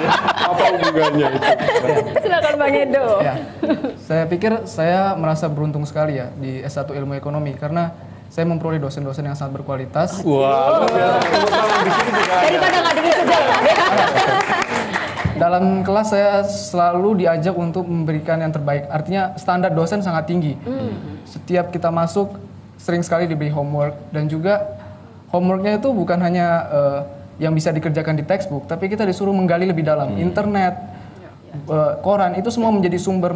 Apa hubungannya itu? Silakan Bang Edo. Ya, saya pikir saya merasa beruntung sekali ya di S1 Ilmu Ekonomi karena saya memperoleh dosen-dosen yang sangat berkualitas. Wah, luar biasa. Di sini juga ada. Daripada nggak dengar saja. Dalam kelas saya selalu diajak untuk memberikan yang terbaik. Artinya standar dosen sangat tinggi. Setiap kita masuk sering sekali diberi homework dan juga homeworknya itu bukan hanya yang bisa dikerjakan di textbook, tapi kita disuruh menggali lebih dalam. Internet, koran itu semua menjadi sumber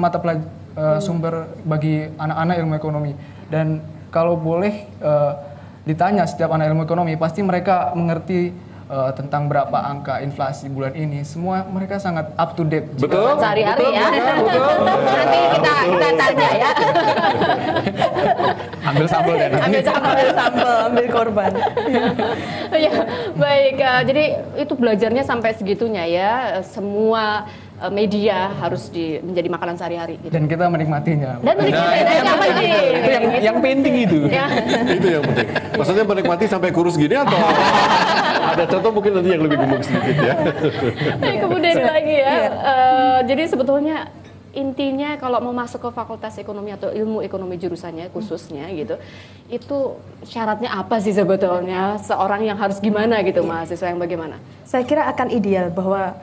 sumber bagi anak-anak ilmu ekonomi. Dan kalau boleh ditanya setiap anak ilmu ekonomi, pasti mereka mengerti tentang berapa angka inflasi bulan ini. Semua mereka sangat up to date. Betul. Sehari-hari ya. Betul. Nanti kita tanya ya. Ambil sampel dan Ambil sampel, ambil korban. Ya, baik. Jadi itu belajarnya sampai segitunya ya. Semua media harus menjadi makanan sehari-hari. Gitu. Dan kita menikmatinya. Dan menikmatinya apa ini? itu yang penting itu. Ya. Itu yang penting. Maksudnya menikmati sampai kurus gini atau ada contoh mungkin nanti yang lebih gemuk sedikit ya. Kemudian lagi ya. Jadi sebetulnya intinya kalau mau masuk ke fakultas ekonomi atau ilmu ekonomi jurusannya khususnya gitu, itu syaratnya apa sih sebetulnya? Seorang yang harus gimana gitu, mahasiswa yang bagaimana? Saya kira akan ideal bahwa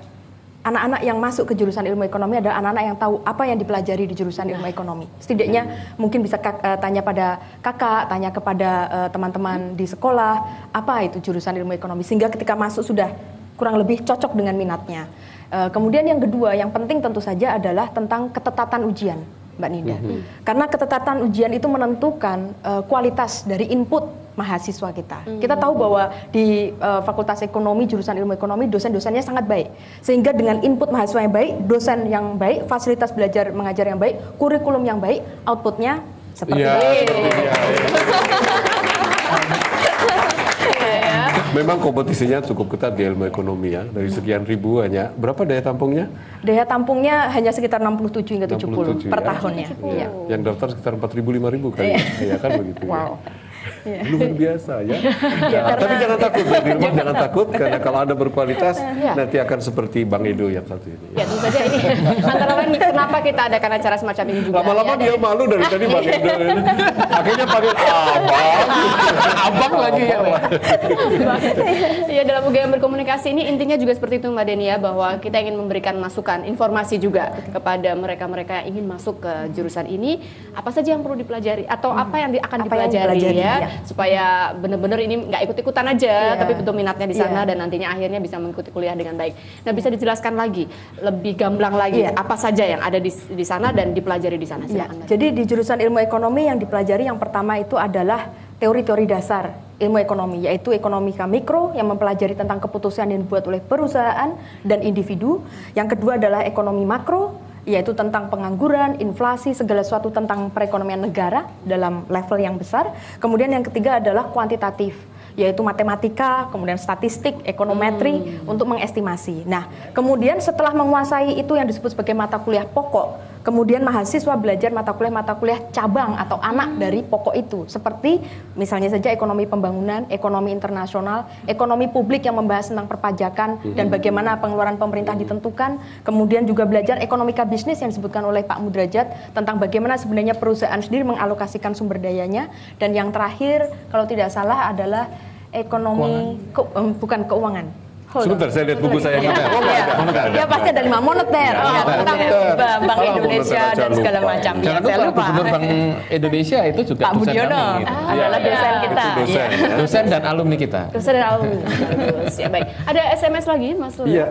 anak-anak yang masuk ke jurusan ilmu ekonomi adalah anak-anak yang tahu apa yang dipelajari di jurusan ilmu ekonomi. Setidaknya mungkin bisa tanya pada kakak, tanya kepada teman-teman di sekolah, apa itu jurusan ilmu ekonomi, sehingga ketika masuk sudah kurang lebih cocok dengan minatnya. Kemudian yang kedua, yang penting tentu saja adalah tentang ketetatan ujian, Mbak Nida. Karena ketetatan ujian itu menentukan kualitas dari input mahasiswa kita. Kita tahu bahwa di Fakultas Ekonomi, jurusan ilmu ekonomi, dosen-dosennya sangat baik. Sehingga dengan input mahasiswa yang baik, dosen yang baik, fasilitas belajar mengajar yang baik, kurikulum yang baik, outputnya seperti ini. Memang kompetisinya cukup ketat di ilmu ekonomi ya. Dari sekian ribu hanya berapa daya tampungnya? Daya tampungnya hanya sekitar 67 hingga 70 per tahunnya. Ya. Yang daftar sekitar 4.000 5.000 kali. Ya kan begitu. Wow. Luar biasa ya. Tapi jangan takut ya, Dilma, jangan takut karena kalau Anda berkualitas nanti akan seperti Bang Edo yang satu ini. Ya tentu saja ini antara lain kenapa kita adakan acara semacam ini juga. Lama-lama ya, dia malu dari tadi Bang Edo ini. Akhirnya panggil abang. Abang lagi ya. Ya dalam UGM berkomunikasi ini intinya juga seperti itu Mbak Deni ya, bahwa kita ingin memberikan masukan, informasi juga kepada mereka-mereka yang ingin masuk ke jurusan ini, apa saja yang perlu dipelajari atau apa yang akan dipelajari ya. Supaya benar-benar ini nggak ikut-ikutan aja, tapi betul minatnya di sana dan nantinya akhirnya bisa mengikuti kuliah dengan baik. Nah, bisa dijelaskan lagi, lebih gamblang lagi apa saja yang ada di sana dan dipelajari di sana. Silakan. Jadi di jurusan ilmu ekonomi yang dipelajari yang pertama itu adalah teori-teori dasar ilmu ekonomi, yaitu ekonomika mikro yang mempelajari tentang keputusan yang dibuat oleh perusahaan dan individu. Yang kedua adalah ekonomi makro, yaitu tentang pengangguran, inflasi, segala sesuatu tentang perekonomian negara dalam level yang besar. Kemudian yang ketiga adalah kuantitatif, yaitu matematika, kemudian statistik, ekonometri untuk mengestimasi. Nah, kemudian setelah menguasai itu yang disebut sebagai mata kuliah pokok, kemudian mahasiswa belajar mata kuliah cabang atau anak dari pokok itu. Seperti misalnya saja ekonomi pembangunan, ekonomi internasional, ekonomi publik yang membahas tentang perpajakan dan bagaimana pengeluaran pemerintah ditentukan. Kemudian juga belajar ekonomika bisnis yang disebutkan oleh Pak Mudrajat tentang bagaimana sebenarnya perusahaan sendiri mengalokasikan sumber dayanya. Dan yang terakhir, kalau tidak salah adalah ekonomi, bukan keuangan. Sebentar, saya lihat buku saya. Ya pasti ada 5 moneter, tentang Bank Indonesia dan segala macam. Jangan lupa Gubernur Bank Indonesia itu juga Pak Budiono adalah dosen kita. Dosen dan alumni kita. Dosen dan alumni. Ya, baik. Ada SMS lagi, Mas Lula? Iya,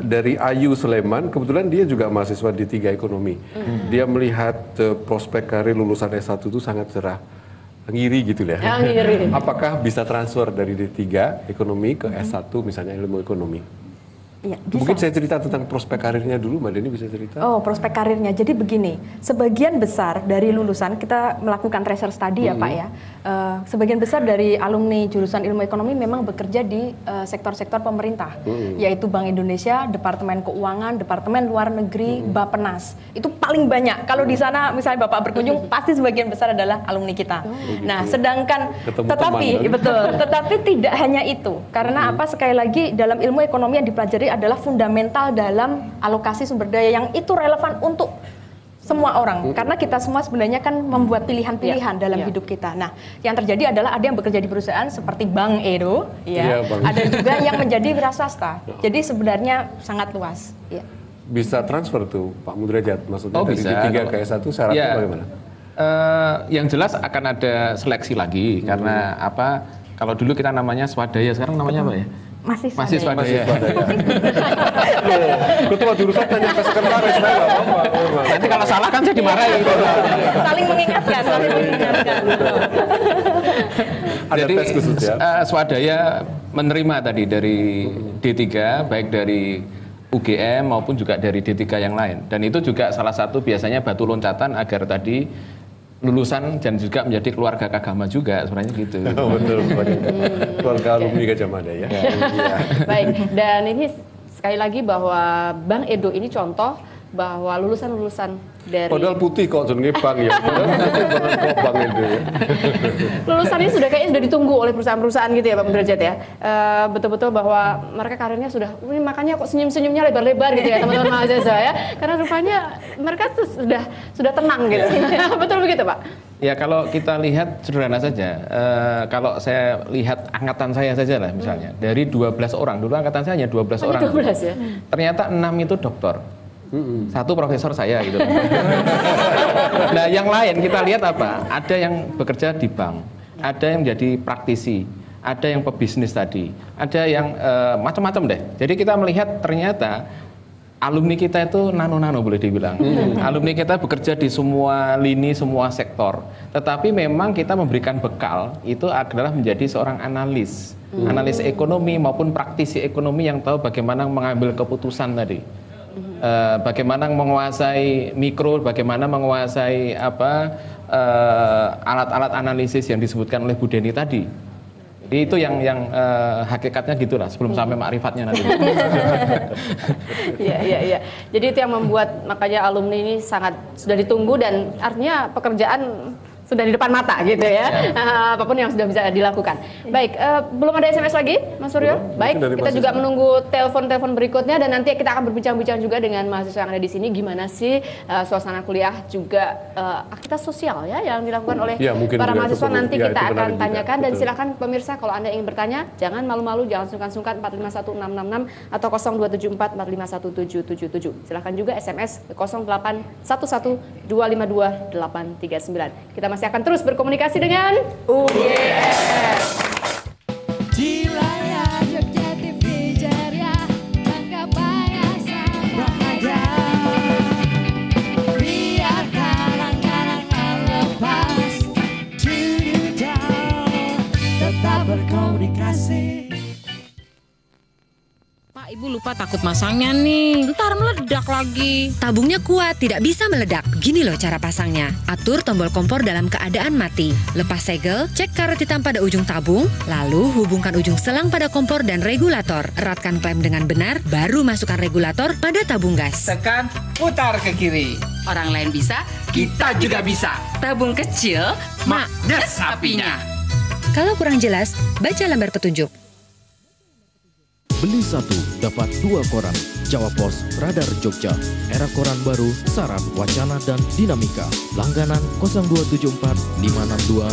dari Ayu Sulaiman, kebetulan dia juga mahasiswa di 3 ekonomi. Dia melihat prospek karir lulusan S1 itu sangat cerah. Ngiri gitu ya. Ngiri. Apakah bisa transfer dari D3 ekonomi ke S1 misalnya ilmu ekonomi? Ya, mungkin saya cerita tentang prospek karirnya dulu, Mbak Deni bisa cerita? Oh, prospek karirnya. Jadi begini, sebagian besar dari lulusan, kita melakukan tracer study ya Pak ya, sebagian besar dari alumni jurusan ilmu ekonomi memang bekerja di sektor-sektor pemerintah, yaitu Bank Indonesia, Departemen Keuangan, Departemen Luar Negeri, Bappenas. Itu paling banyak. Kalau di sana misalnya Bapak berkunjung, pasti sebagian besar adalah alumni kita. Nah, sedangkan tetapi tidak hanya itu. Karena apa? Sekali lagi dalam ilmu ekonomi yang dipelajari adalah fundamental dalam alokasi sumber daya yang itu relevan untuk semua orang, karena kita semua sebenarnya kan membuat pilihan-pilihan dalam hidup kita. Nah, yang terjadi adalah ada yang bekerja di perusahaan seperti Bang Edo, ada juga yang menjadi wira swasta. Jadi sebenarnya sangat luas. Ya. Bisa transfer tuh Pak Mudrajat, maksudnya dari bisa. D3 ke S1 syaratnya bagaimana? Yang jelas akan ada seleksi lagi karena apa? Kalau dulu kita namanya swadaya, sekarang namanya apa ya? Masih swadaya. Loh, ketua jurusan tanya ke sekretaris, saya nggak apa-apa. Nanti kalau salah kan saya dimarahin. saling mengingatkan. Jadi tes khusus ya? Swadaya menerima tadi dari D3, baik dari UGM maupun juga dari D3 yang lain. Dan itu juga salah satu biasanya batu loncatan agar tadi lulusan dan juga menjadi keluarga Kagama juga sebenarnya gitu. Betul, keluarga alumni Gajah Mada ya. Baik, dan ini sekali lagi bahwa Bang Edo ini contoh bahwa lulusan-lulusan dari Padahal putih kok jenenge Bang ya. Padahal putih banget kok Bang Edo ya. lulusan ini kayaknya sudah ditunggu oleh perusahaan-perusahaan gitu ya Pak Mudrajat ya. Betul-betul bahwa mereka karirnya sudah, ini makanya kok senyum-senyumnya lebar-lebar gitu ya teman-teman mahasiswa ya. Karena rupanya mereka sudah tenang gitu. Betul begitu Pak? Ya kalau kita lihat sederhana saja, kalau saya lihat angkatan saya saja lah misalnya, dari 12 orang, dulu angkatan saya hanya 12 orang. 12 ya? Ternyata 6 itu doktor. Satu profesor saya gitu. Nah yang lain kita lihat apa? Ada yang bekerja di bank, ada yang menjadi praktisi, ada yang pebisnis tadi, ada yang macam-macam deh. Jadi kita melihat ternyata alumni kita itu nano-nano boleh dibilang. Alumni kita bekerja di semua lini, semua sektor. Tetapi memang kita memberikan bekal itu adalah menjadi seorang analis. Analis ekonomi maupun praktisi ekonomi yang tahu bagaimana mengambil keputusan tadi. Bagaimana menguasai mikro, bagaimana menguasai alat-alat analisis yang disebutkan oleh Bu Deni tadi. Jadi itu yang hakikatnya gitulah sebelum sampai makrifatnya nanti. Iya. Jadi itu yang membuat makanya alumni ini sangat sudah ditunggu dan artinya pekerjaan sudah di depan mata gitu ya. Apapun yang sudah bisa dilakukan. Baik, belum ada SMS lagi, Mas Suryo? Baik, kita juga menunggu telepon-telepon berikutnya dan nanti kita akan berbincang-bincang juga dengan mahasiswa yang ada di sini gimana sih suasana kuliah juga aktivitas sosial ya yang dilakukan oleh para mahasiswa nanti kita akan tanyakan dan silakan pemirsa kalau Anda ingin bertanya jangan malu-malu, jangan sungkan-sungkan 451666 atau 0274 451777. Silakan juga SMS ke 0811252839. Kita masih akan terus berkomunikasi dengan UGM. Wilayah Jogja TV Jaya, bangga bayasa bahagia. Biar karang-karangan lepas, dunia tetap berkomunikasi. Pak, Ibu lupa takut masangnya nih, ntar meledak lagi. Tabungnya kuat, tidak bisa meledak. Gini loh cara pasangnya. Atur tombol kompor dalam keadaan mati. Lepas segel, cek karet hitam pada ujung tabung, lalu hubungkan ujung selang pada kompor dan regulator. Eratkan klem dengan benar, baru masukkan regulator pada tabung gas. Tekan, putar ke kiri. Orang lain bisa, Kita juga bisa. tabung kecil, Yes, apinya. Kalau kurang jelas, baca lembar petunjuk. Beli satu, dapat 2 koran. Jawa Pos, Radar Jogja. Era koran baru, syarat, wacana, dan dinamika. Langganan 0274 562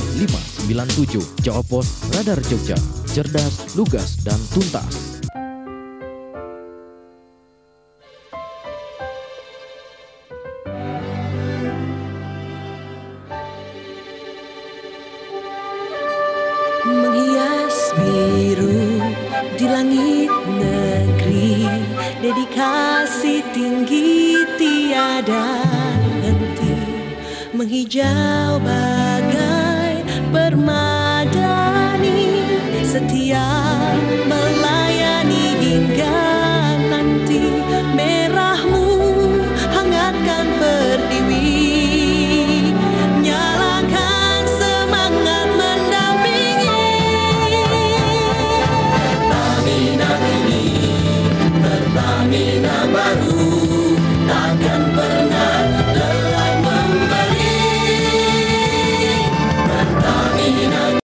597. Jawa Pos, Radar Jogja. Cerdas, lugas, dan tuntas. Menghias biru di langit negeri, dedikasi tinggi tiada henti, menghijau bagai permadani, setia